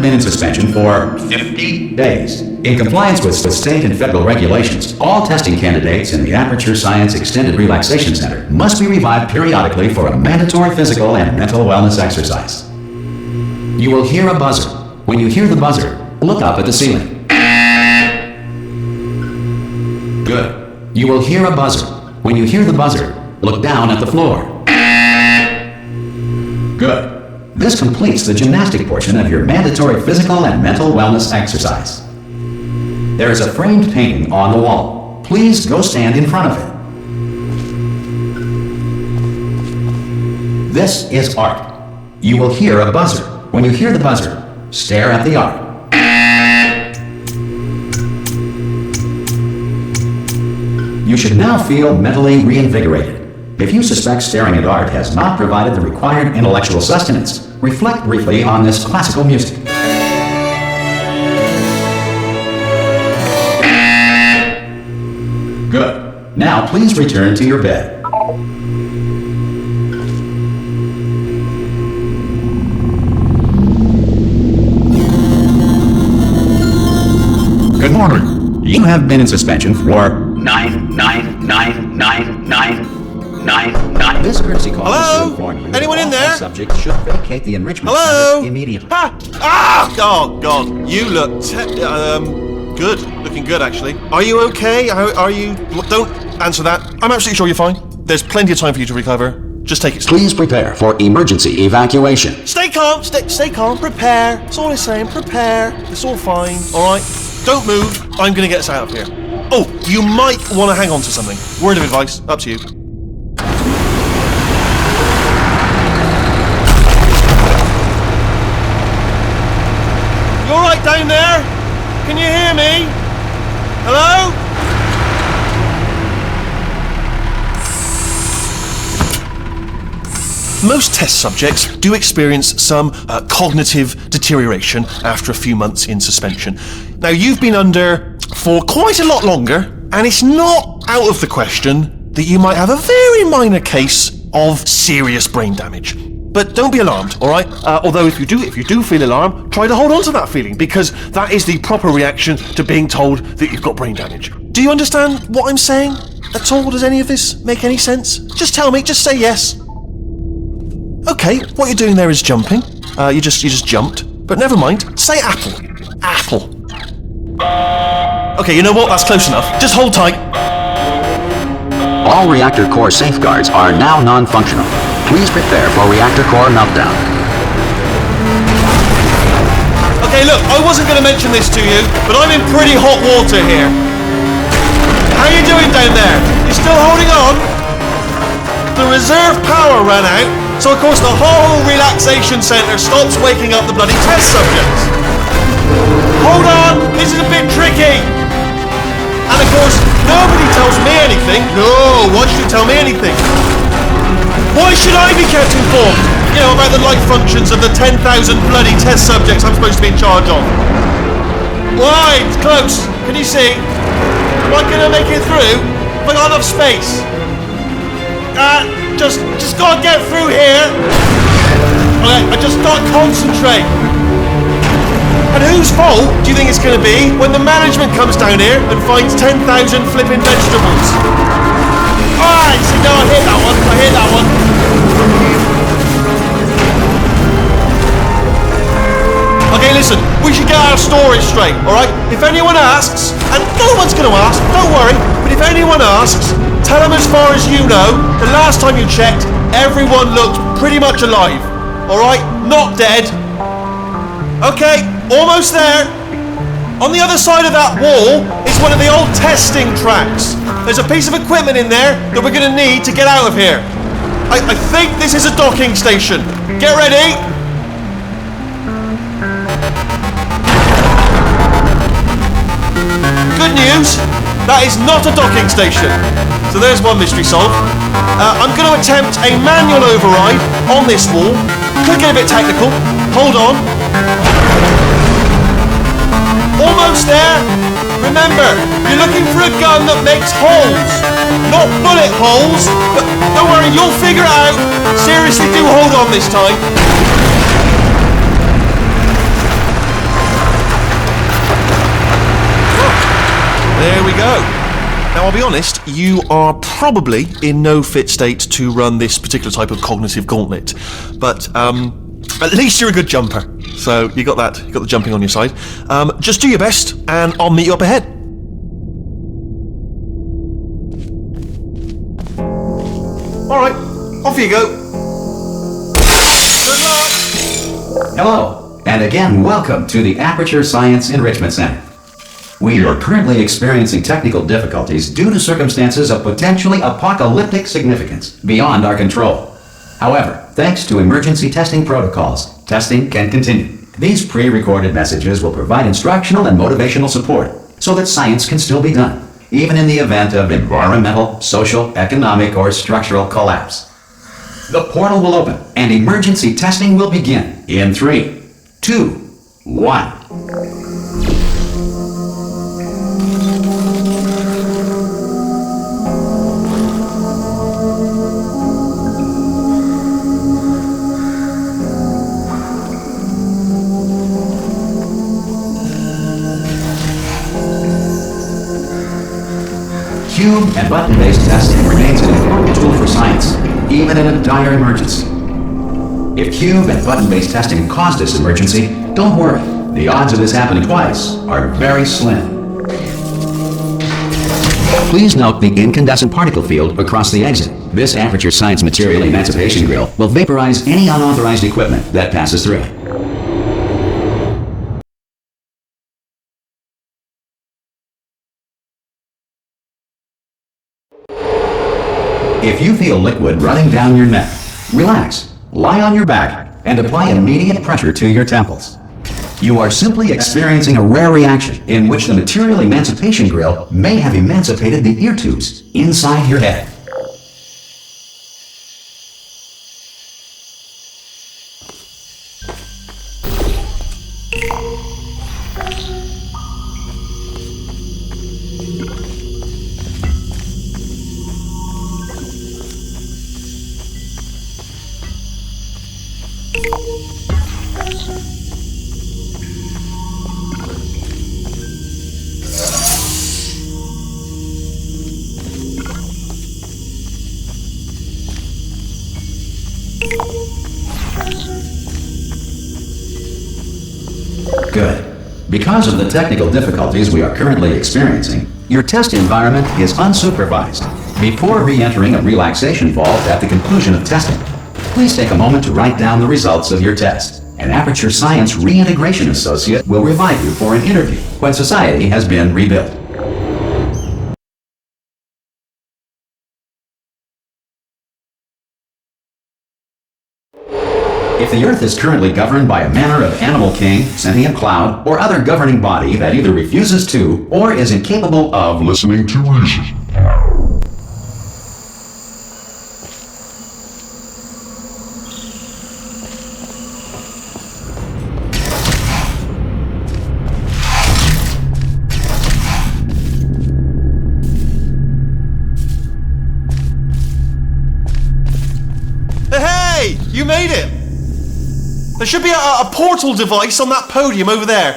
been in suspension for 50 days. In compliance with state and federal regulations, all testing candidates in the Aperture Science Extended Relaxation Center must be revived periodically for a mandatory physical and mental wellness exercise. You will hear a buzzer. When you hear the buzzer, look up at the ceiling. Good. You will hear a buzzer. When you hear the buzzer, look down at the floor. Good. This completes the gymnastic portion of your mandatory physical and mental wellness exercise. There is a framed painting on the wall. Please go stand in front of it. This is art. You will hear a buzzer. When you hear the buzzer, stare at the art. You should now feel mentally reinvigorated. If you suspect staring at art has not provided the required intellectual sustenance, reflect briefly on this classical music. Good. Now please return to your bed. Good morning. You have been in suspension for 9. This courtesy call is to inform you. Anyone in there? Subject should vacate the enrichment center immediately. Oh God! You look good. Looking good, actually. Are you okay? Are you? Don't answer that. I'm absolutely sure you're fine. There's plenty of time for you to recover. Just take it slow. Please prepare for emergency evacuation. Stay calm. Stay calm. Prepare. That's all I'm saying. Prepare. It's all fine. All right. Don't move. I'm gonna get us out of here. Oh, you might want to hang on to something. Word of advice. Up to you. You all right down there? Can you hear me? Hello? Most test subjects do experience some cognitive deterioration after a few months in suspension. Now, you've been under for quite a lot longer, and it's not out of the question that you might have a very minor case of serious brain damage. But don't be alarmed, all right? Although if you do feel alarmed, try to hold on to that feeling, because that is the proper reaction to being told that you've got brain damage. Do you understand what I'm saying at all? Does any of this make any sense? Just tell me, just say yes. Okay, what you're doing there is jumping. You just jumped. But never mind, say apple. Apple. Okay, you know what? That's close enough. Just hold tight. All reactor core safeguards are now non-functional. Please prepare for reactor core meltdown. Okay, look, I wasn't going to mention this to you, but I'm in pretty hot water here. How you doing down there? You still holding on? The reserve power ran out, so of course the whole relaxation centre stops waking up the bloody test subjects. Hold on, this is a bit tricky. And of course, nobody tells me anything. No, why should you tell me anything? Why should I be kept informed? You know, about the life functions of the 10,000 bloody test subjects I'm supposed to be in charge of. Why? It's close. Can you see? Am I gonna make it through? Have I got enough space? Just gotta get through here. Okay, I just gotta concentrate. And whose fault do you think it's gonna be when the management comes down here and finds 10,000 flipping vegetables? Alright, so no, I hit that one. Okay, listen, we should get our story straight, alright? If anyone asks, and no one's gonna ask, don't worry, but if anyone asks, tell them as far as you know, the last time you checked, everyone looked pretty much alive. Alright? Not dead. Okay, almost there. On the other side of that wall is one of the old testing tracks. There's a piece of equipment in there that we're going to need to get out of here. I think this is a docking station. Get ready. Good news, that is not a docking station. So there's one mystery solved. I'm going to attempt a manual override on this wall. Could get a bit technical. Hold on. Almost there. Remember, you're looking for a gun that makes holes, not bullet holes. But don't worry, you'll figure it out. Seriously, do hold on this time. There we go. Now, I'll be honest, you are probably in no fit state to run this particular type of cognitive gauntlet, but at least you're a good jumper. So you got that, you got the jumping on your side. Just do your best, and I'll meet you up ahead. All right, off you go. Good luck. Hello, and again, welcome to the Aperture Science Enrichment Center. We are currently experiencing technical difficulties due to circumstances of potentially apocalyptic significance beyond our control. However, thanks to emergency testing protocols, testing can continue. These pre-recorded messages will provide instructional and motivational support so that science can still be done, even in the event of environmental, social, economic, or structural collapse. The portal will open and emergency testing will begin in 3, 2, 1. Cube and button-based testing remains an important tool for science, even in a dire emergency. If cube and button-based testing caused this emergency, don't worry. The odds of this happening twice are very slim. Please note the incandescent particle field across the exit. This Aperture Science Material Emancipation Grill will vaporize any unauthorized equipment that passes through it. If you feel liquid running down your neck, relax, lie on your back, and apply immediate pressure to your temples. You are simply experiencing a rare reaction in which the Material Emancipation Grill may have emancipated the ear tubes inside your head. Good. Because of the technical difficulties we are currently experiencing, your test environment is unsupervised. Before re-entering a relaxation vault at the conclusion of testing, please take a moment to write down the results of your test. An Aperture Science Reintegration Associate will revive you for an interview when society has been rebuilt. If the Earth is currently governed by a manner of animal king, sentient cloud, or other governing body that either refuses to or is incapable of listening to reason. Hey, you made it! There should be a portal device on that podium over there.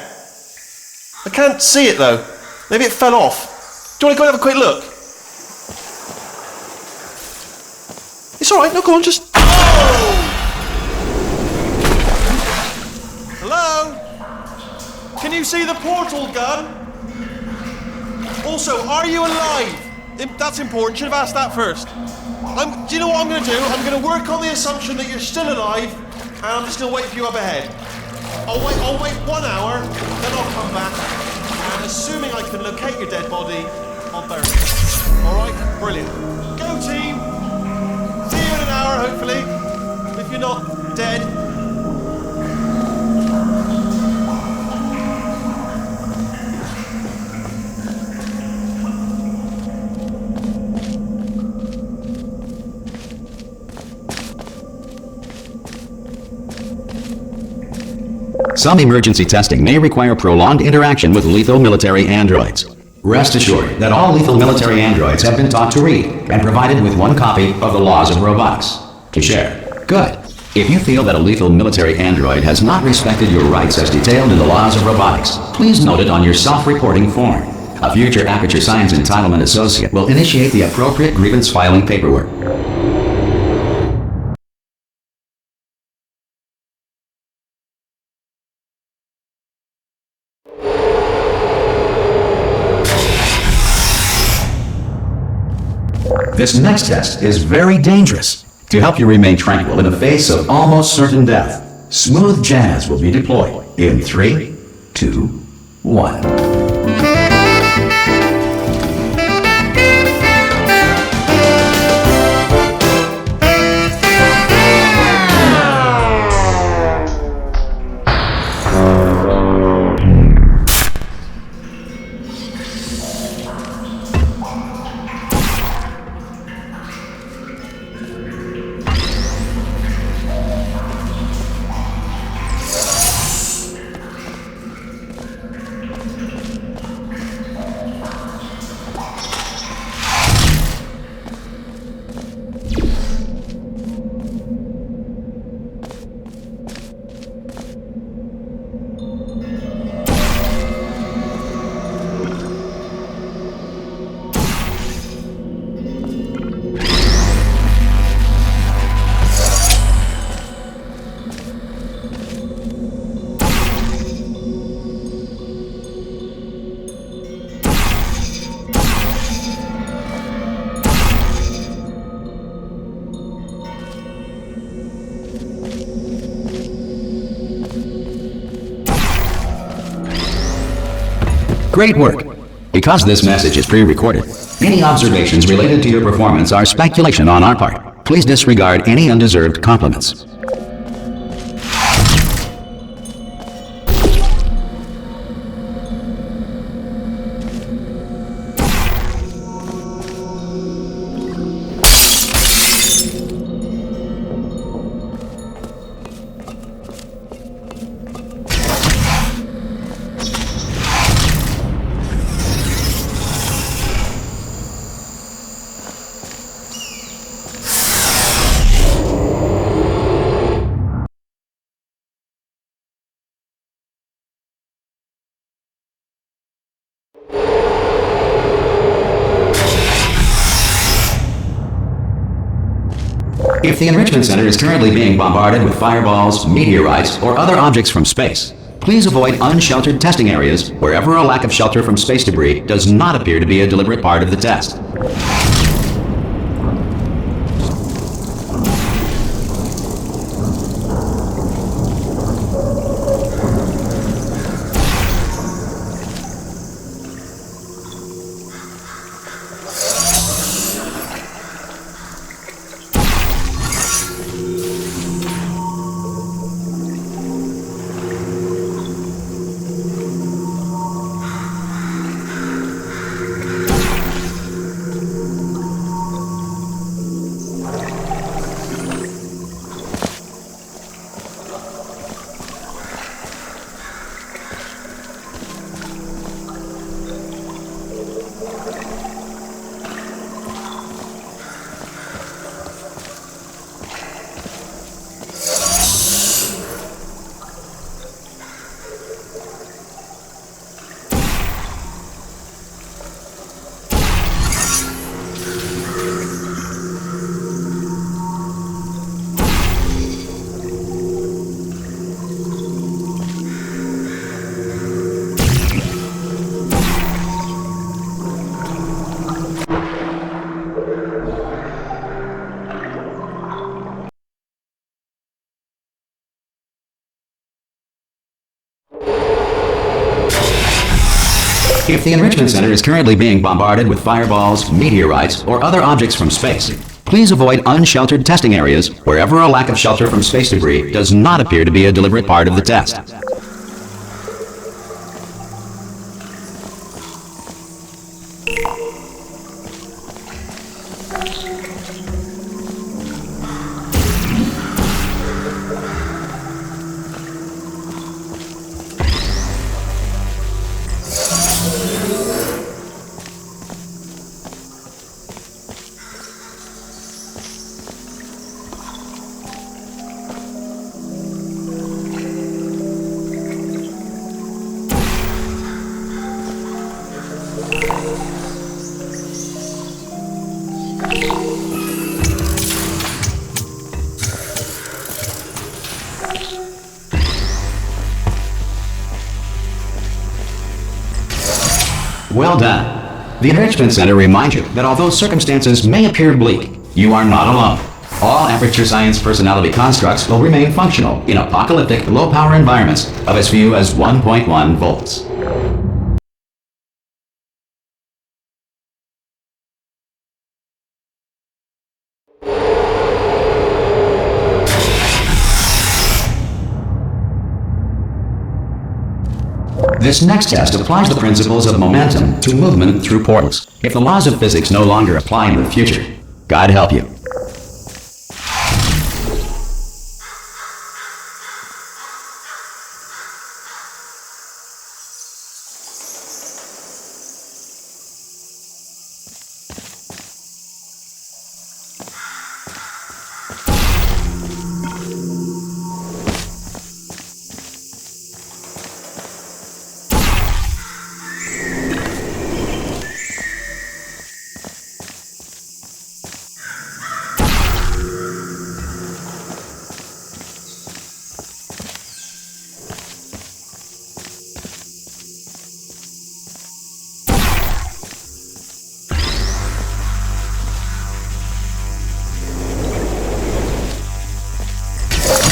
I can't see it though. Maybe it fell off. Do you want to go and have a quick look? It's alright, no, go on, just... Oh! Hello? Can you see the portal gun? Also, are you alive? That's important, should have asked that first. Do you know what I'm going to do? I'm going to work on the assumption that you're still alive, and I'm just going to wait for you up ahead. I'll wait 1 hour, then I'll come back, and assuming I can locate your dead body, I'll bury it. Alright? Brilliant. Go team! See you in an hour, hopefully. If you're not dead. Some emergency testing may require prolonged interaction with lethal military androids. Rest assured that all lethal military androids have been taught to read and provided with 1 copy of the laws of robotics to share. Good. If you feel that a lethal military android has not respected your rights as detailed in the laws of robotics, please note it on your self-reporting form. A future Aperture Science Entitlement Associate will initiate the appropriate grievance filing paperwork. This next test is very dangerous. To help you remain tranquil in the face of almost certain death, smooth jazz will be deployed in 3, 2, 1. Great work! Because this message is pre-recorded, any observations related to your performance are speculation on our part. Please disregard any undeserved compliments. If the Enrichment Center is currently being bombarded with fireballs, meteorites, or other objects from space, please avoid unsheltered testing areas wherever a lack of shelter from space debris does not appear to be a deliberate part of the test. If the Enrichment Center is currently being bombarded with fireballs, meteorites, or other objects from space, please avoid unsheltered testing areas wherever a lack of shelter from space debris does not appear to be a deliberate part of the test. Well done. The Enrichment Center reminds you that although circumstances may appear bleak, you are not alone. All Aperture Science personality constructs will remain functional in apocalyptic low-power environments of as few as 1.1 volts. This next test applies the principles of momentum to movement through portals. If the laws of physics no longer apply in the future, God help you.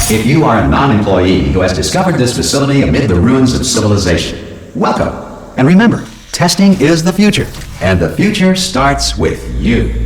If you are a non-employee who has discovered this facility amid the ruins of civilization, welcome. And remember, testing is the future, and the future starts with you.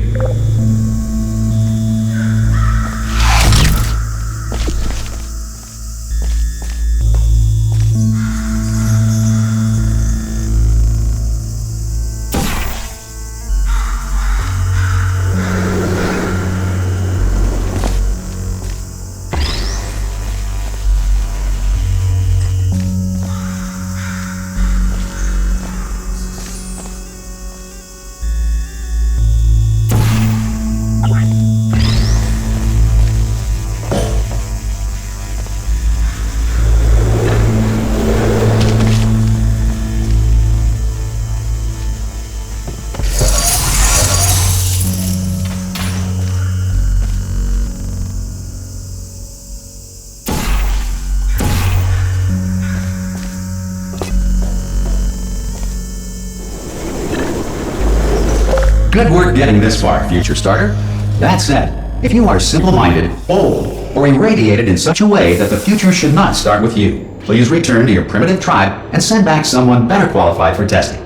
Good work getting this far, future starter. That said, if you are simple-minded, old, or irradiated in such a way that the future should not start with you, please return to your primitive tribe and send back someone better qualified for testing.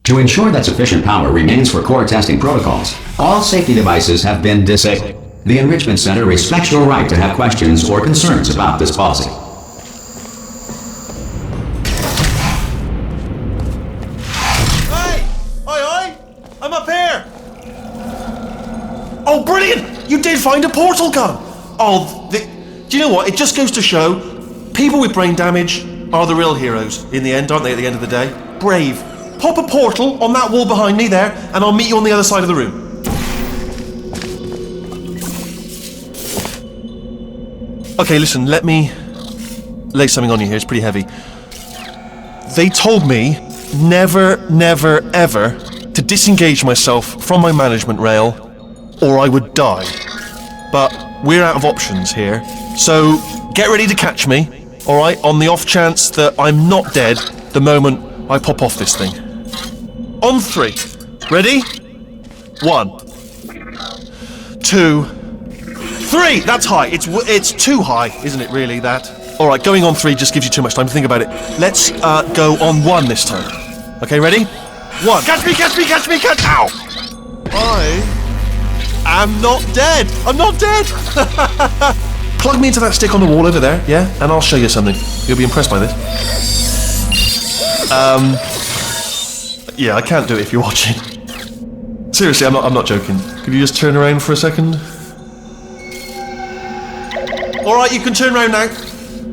To ensure that sufficient power remains for core testing protocols, all safety devices have been disabled. The Enrichment Center respects your right to have questions or concerns about this policy. I'm up here! Oh, brilliant! You did find a portal gun! Oh, do you know what? It just goes to show, people with brain damage are the real heroes in the end, aren't they, at the end of the day? Brave. Pop a portal on that wall behind me there, and I'll meet you on the other side of the room. Okay, listen, let me lay something on you here, it's pretty heavy. They told me never, never, ever to disengage myself from my management rail, or I would die. But we're out of options here, so get ready to catch me, alright, on the off chance that I'm not dead the moment I pop off this thing. On 3. Ready? 1, 2, 3! That's high. It's too high, isn't it, really, that? Alright, going on 3 just gives you too much time to think about it. Let's go on 1 this time. Okay, ready? 1. Catch me, catch me, catch me, catch... Ow! I am not dead. I'm not dead. Plug me into that stick on the wall over there, yeah? And I'll show you something. You'll be impressed by this. Yeah, I can't do it if you're watching. Seriously, I'm not joking. Could you just turn around for a second? Alright, you can turn around now.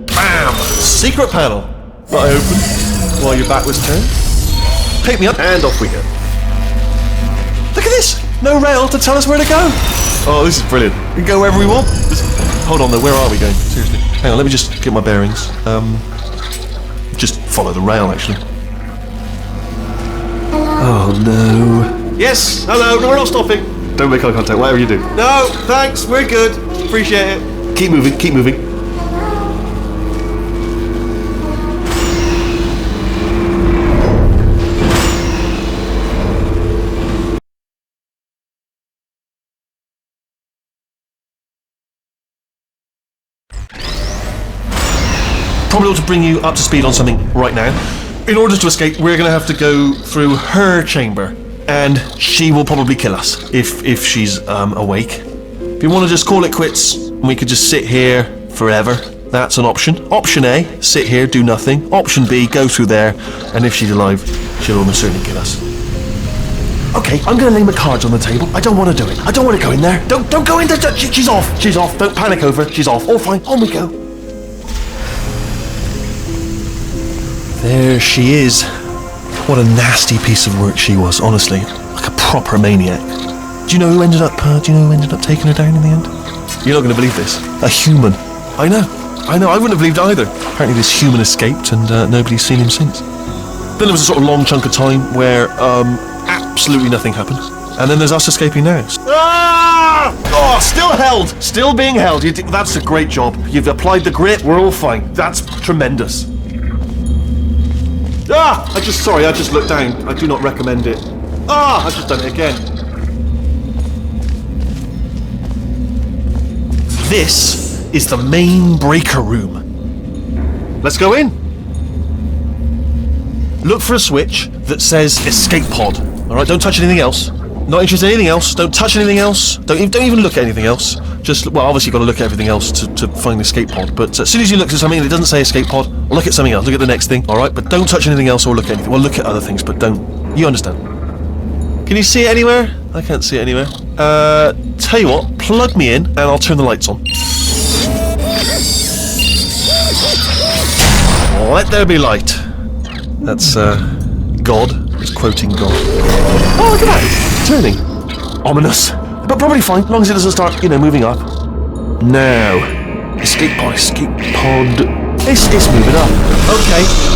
Bam! Secret panel. That I open while your back was turned. Pick me up and off we go. Look at this! No rail to tell us where to go. Oh, this is brilliant. We can go wherever we want. Hold on though, where are we going? Seriously. Hang on, let me just get my bearings. Just follow the rail actually. Oh no. Yes, hello, we're not stopping. Don't make eye contact, whatever you do. No, thanks, we're good. Appreciate it. Keep moving, keep moving. probably ought to bring you up to speed on something right now. In order to escape, we're going to have to go through her chamber, and she will probably kill us if she's awake. If you want to just call it quits, we could just sit here forever. That's an option. Option A, sit here, do nothing. Option B, go through there, and if she's alive, she'll almost certainly kill us. Okay, I'm going to lay my cards on the table. I don't want to do it. I don't want to go in there. Don't go in there. She's off. She's off. Don't panic over. She's off. All fine. On we go. There she is. What a nasty piece of work she was, honestly. Like a proper maniac. Do you know who ended up taking her down in the end? You're not going to believe this. A human. I know. I wouldn't have believed either. Apparently this human escaped and nobody's seen him since. Then there was a sort of long chunk of time where absolutely nothing happened. And then there's us escaping now. Ah! Oh, still held. Still being held. That's a great job. You've applied the grit. We're all fine. That's tremendous. Ah! I just looked down. I do not recommend it. Ah! I've just done it again. This is the main breaker room. Let's go in. Look for a switch that says escape pod. Alright, don't touch anything else. Not interested in anything else. Don't touch anything else. Don't even look at anything else. Just, well, obviously you've got to look at everything else to find the escape pod. But as soon as you look at something that doesn't say escape pod, look at something else. Look at the next thing. Alright, but don't touch anything else or look at anything. Well, look at other things, but don't. You understand. Can you see it anywhere? I can't see it anywhere. Tell you what, plug me in and I'll turn the lights on. Let there be light. That's, God. It's quoting God. Oh, look at that. It's turning. Ominous. But probably fine, as long as it doesn't start, moving up. Now. Escape pod. It's moving up.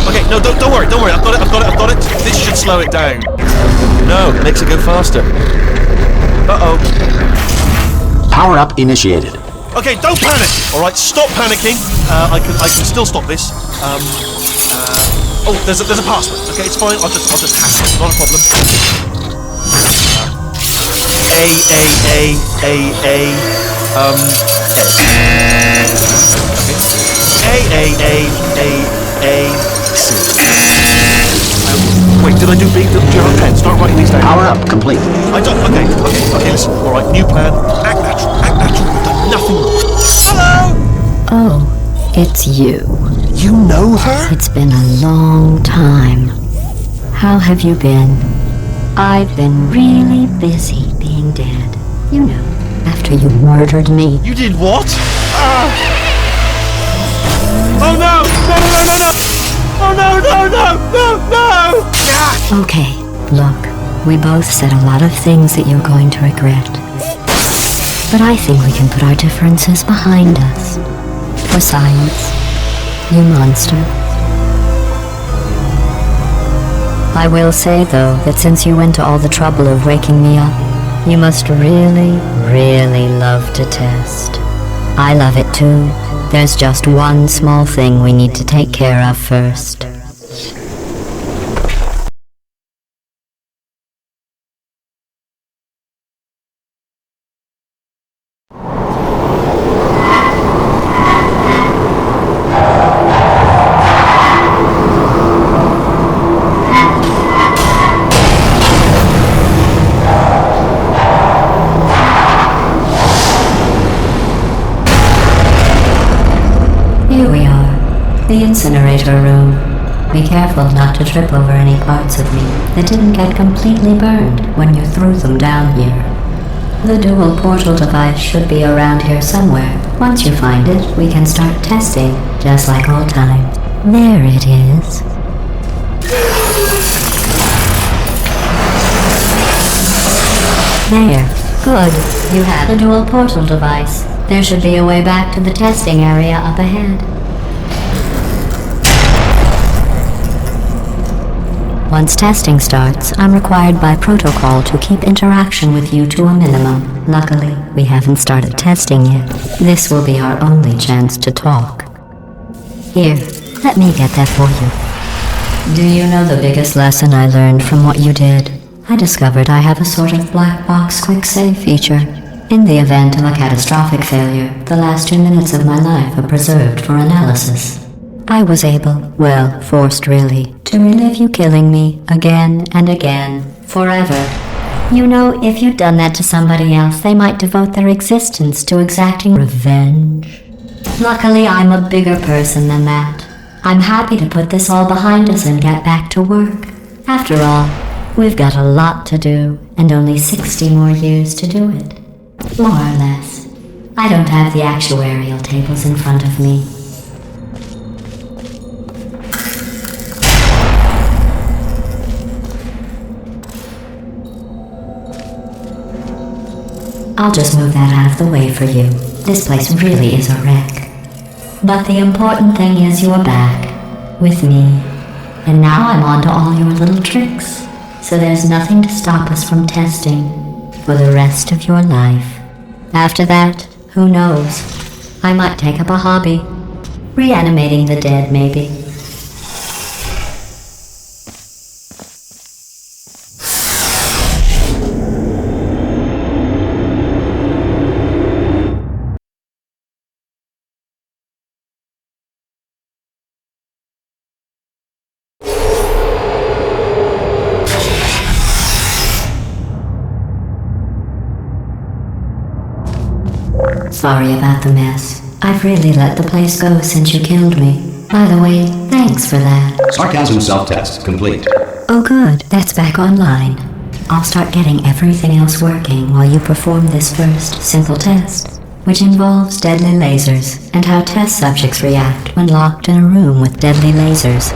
Okay, no, don't worry. I've got it. This should slow it down. No, it makes it go faster. Uh-oh. Power up initiated. Okay, don't panic. All right, stop panicking. I can still stop this. Oh, there's a password. Okay, it's fine. I'll just hack it. Not a problem. Wait, did I do B? Do you have a pen? Start writing these down. Power up complete. I don't. Okay. Listen. All right, new plan. Act natural. We've done nothing wrong. Hello. Oh, it's you. You know her? It's been a long time. How have you been? I've been really busy being dead. After you murdered me. You did what? Oh no! Oh no! Okay, look, we both said a lot of things that you're going to regret. But I think we can put our differences behind us. For science, you monster. I will say, though, that since you went to all the trouble of waking me up, you must really, really love to test. I love it too. There's just one small thing we need to take care of first. Here we are, the incinerator room. Be careful not to trip over any parts of me that didn't get completely burned when you threw them down here. The dual portal device should be around here somewhere. Once you find it, we can start testing, just like old times. There it is. There. Good. You have the dual portal device. There should be a way back to the testing area up ahead. Once testing starts, I'm required by protocol to keep interaction with you to a minimum. Luckily, we haven't started testing yet. This will be our only chance to talk. Here, let me get that for you. Do you know the biggest lesson I learned from what you did? I discovered I have a sort of black box quick save feature. In the event of a catastrophic failure, the last 2 minutes of my life are preserved for analysis. I was able, well, forced really, to relive you killing me again and again, forever. You know, if you'd done that to somebody else, they might devote their existence to exacting revenge. Luckily, I'm a bigger person than that. I'm happy to put this all behind us and get back to work. After all, we've got a lot to do, and only 60 more years to do it. More or less. I don't have the actuarial tables in front of me. I'll just move that out of the way for you. This place really is a wreck. But the important thing is you're back, with me. And now I'm on to all your little tricks. So there's nothing to stop us from testing for the rest of your life. After that, who knows? I might take up a hobby. Reanimating the dead, maybe. Sorry about the mess. I've really let the place go since you killed me. By the way, thanks for that. Sarcasm self-test complete. Oh good, that's back online. I'll start getting everything else working while you perform this first simple test, which involves deadly lasers and how test subjects react when locked in a room with deadly lasers.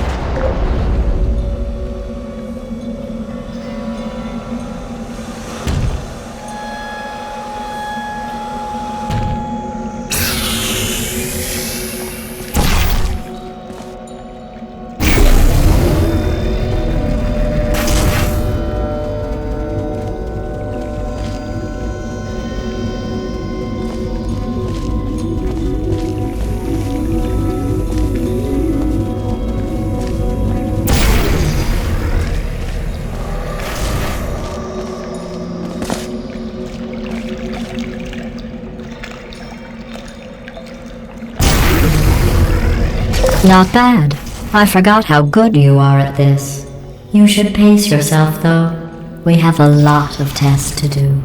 Not bad. I forgot how good you are at this. You should pace yourself, though. We have a lot of tests to do.